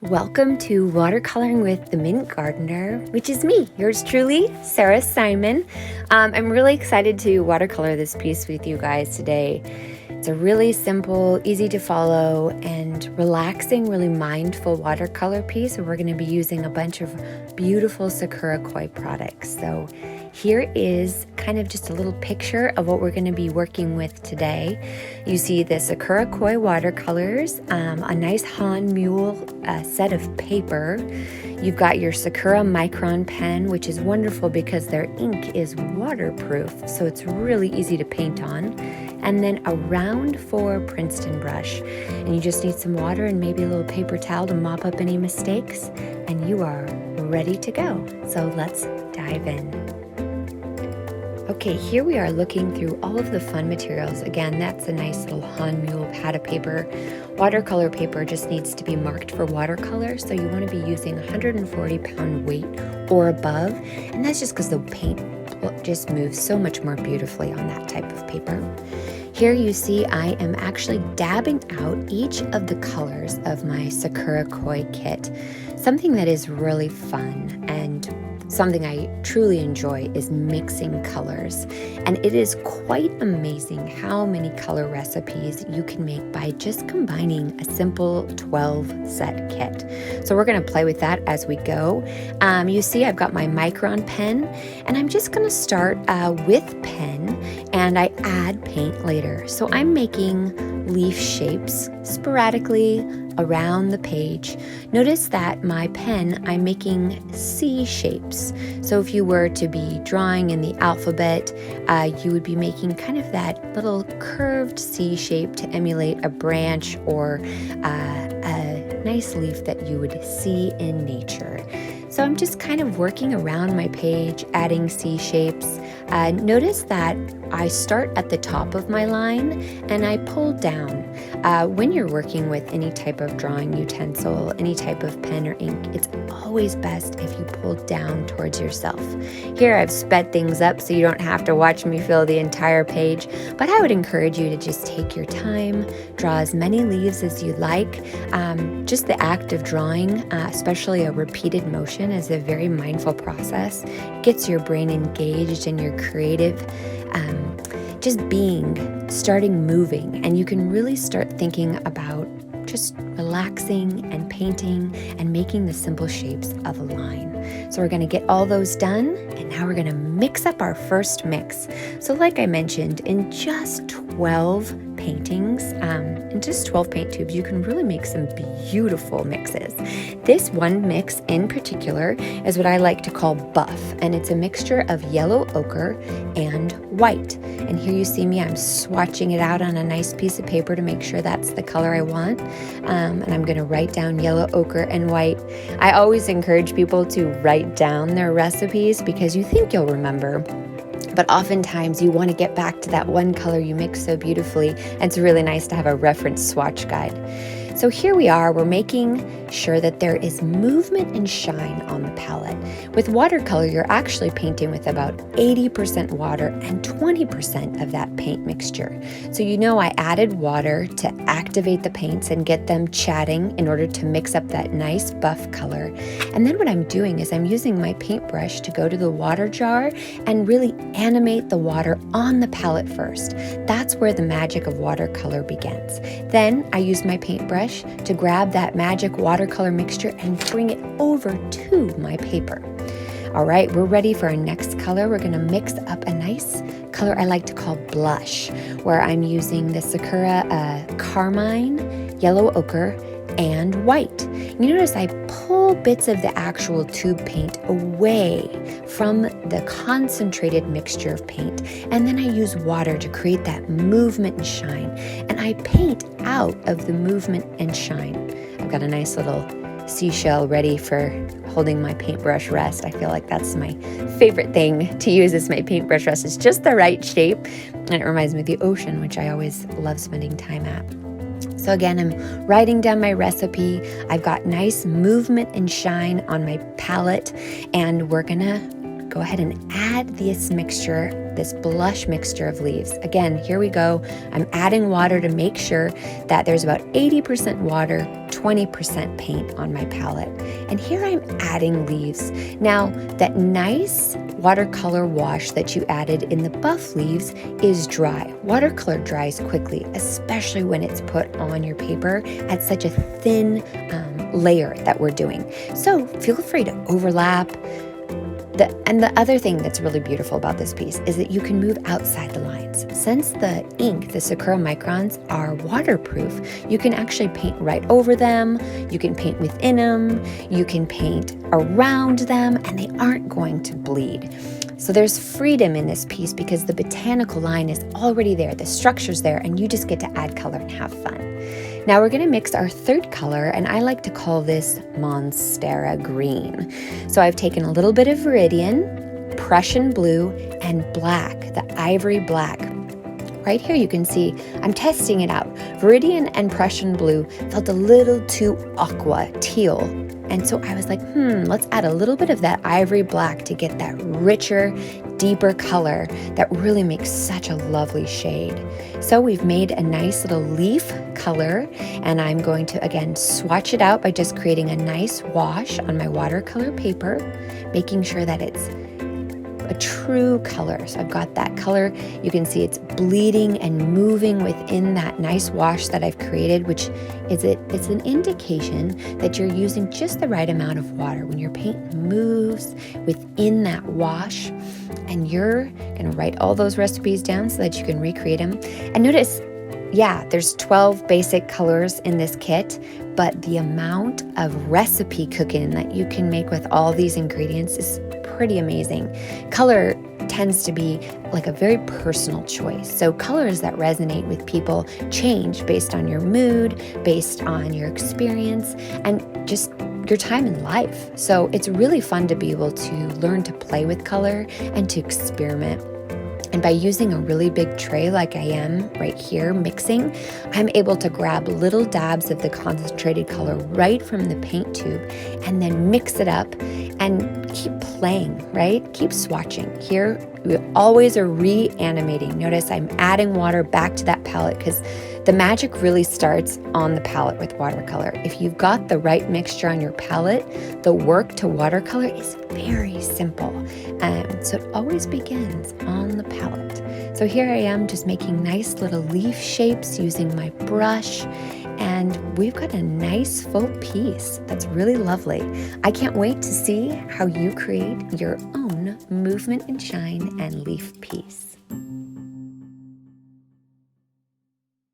Welcome to Watercoloring with the Mint Gardener, which is me, yours truly, Sarah Simon. I'm really excited to watercolor this piece with you guys today. It's a really simple, easy to follow, and relaxing, really mindful watercolor piece. We're going to be using a bunch of beautiful Sakura Koi products. So here is kind of just a little picture of what we're going to be working with today. You see the Sakura Koi Watercolors, a nice Han Mule set of paper. You've got your Sakura Micron pen, which is wonderful because their ink is waterproof, so it's really easy to paint on. And then a round 4 Princeton brush. And you just need some water and maybe a little paper towel to mop up any mistakes, and you are ready to go. So let's dive in. Okay, here we are looking through all of the fun materials. Again, that's a nice little Han Mule pad of paper. Watercolor paper just needs to be marked for watercolor, so you want to be using 140 pound weight or above, and that's just because the paint just moves so much more beautifully on that type of paper. Here you see I am actually dabbing out each of the colors of my Sakura Koi kit. Something that is really fun and something I truly enjoy is mixing colors, and it is quite amazing how many color recipes you can make by just combining a simple 12 set kit. So we're going to play with that as we go. You see I've got my Micron pen, and I'm just going to start with pen, and I add paint later. So I'm making leaf shapes sporadically around the page. Notice that my pen, I'm making C shapes. So if you were to be drawing in the alphabet, you would be making kind of that little curved C shape to emulate a branch or a nice leaf that you would see in nature. So I'm just kind of working around my page, adding C shapes. Notice that I start at the top of my line and I pull down. When you're working with any type of drawing utensil, any type of pen or ink, it's always best if you pull down towards yourself. Here I've sped things up so you don't have to watch me fill the entire page, but I would encourage you to just take your time, draw as many leaves as you like. Just the act of drawing, especially a repeated motion, is a very mindful process. It gets your brain engaged in your creative just being, starting moving, and you can really start thinking about just relaxing and painting and making the simple shapes of a line. So we're going to get all those done, and now we're going to mix up our first mix. So like I mentioned, in just 12 paintings, in just 12 paint tubes, you can really make some beautiful mixes. This one mix in particular is what I like to call buff, and it's a mixture of yellow ochre and white. And here you see me, I'm swatching it out on a nice piece of paper to make sure that's the color I want. And I'm going to write down yellow ochre and white. I always encourage people to write down their recipes because you think you'll remember, but oftentimes you want to get back to that one color you mix so beautifully, and it's really nice to have a reference swatch guide. So here we are, we're making sure that there is movement and shine on the palette. With watercolor, you're actually painting with about 80% water and 20% of that paint mixture. So you know I added water to activate the paints and get them chatting in order to mix up that nice buff color. And then what I'm doing is I'm using my paintbrush to go to the water jar and really animate the water on the palette first. That's where the magic of watercolor begins. Then I use my paintbrush to grab that magic watercolor mixture and bring it over to my paper. All right, we're ready for our next color. We're going to mix up a nice color I like to call blush, where I'm using the Sakura Carmine, yellow ochre, and white. You notice I pull bits of the actual tube paint away from the concentrated mixture of paint, and then I use water to create that movement and shine, and I paint out of the movement and shine. I've got a nice little seashell ready for holding my paintbrush rest. I feel like that's my favorite thing to use as my paintbrush rest. It's just the right shape, and it reminds me of the ocean, which I always love spending time at. So again, I'm writing down my recipe. I've got nice movement and shine on my palette, and we're gonna go ahead and add this mixture, this blush mixture of leaves. Again, here we go. I'm adding water to make sure that there's about 80% water, 20% paint on my palette. And here I'm adding leaves. Now, that nice watercolor wash that you added in the buff leaves is dry. Watercolor dries quickly, especially when it's put on your paper at such a thin layer that we're doing. So feel free to overlap. And the other thing that's really beautiful about this piece is that you can move outside the lines. Since the ink, the Sakura Microns, are waterproof, you can actually paint right over them, you can paint within them, you can paint around them, and they aren't going to bleed. So there's freedom in this piece because the botanical line is already there, the structure's there, and you just get to add color and have fun. Now we're going to mix our third color, and I like to call this Monstera Green. So I've taken a little bit of Viridian, Prussian blue, and black, the ivory black. Right here you can see I'm testing it out. Viridian and Prussian blue felt a little too aqua, teal. And so I was like, let's add a little bit of that ivory black to get that richer, deeper color that really makes such a lovely shade. So we've made a nice little leaf color, and I'm going to, again, swatch it out by just creating a nice wash on my watercolor paper, making sure that it's a true color. So I've got that color. You can see it's bleeding and moving within that nice wash that I've created, which is it's an indication that you're using just the right amount of water. When your paint moves within that wash, and you're going to write all those recipes down so that you can recreate them. And notice, yeah, there's 12 basic colors in this kit, but the amount of recipe cooking that you can make with all these ingredients is pretty amazing. Color tends to be like a very personal choice. So colors that resonate with people change based on your mood, based on your experience, and just your time in life. So it's really fun to be able to learn to play with color and to experiment. And by using a really big tray like I am right here mixing, I'm able to grab little dabs of the concentrated color right from the paint tube and then mix it up and keep playing, right? Keep swatching. Here, we always are reanimating. Notice I'm adding water back to that palette because the magic really starts on the palette with watercolor. If you've got the right mixture on your palette, the work to watercolor is very simple. So it always begins on the palette. So here I am just making nice little leaf shapes using my brush, and we've got a nice faux piece that's really lovely. I can't wait to see how you create your own movement and shine and leaf piece.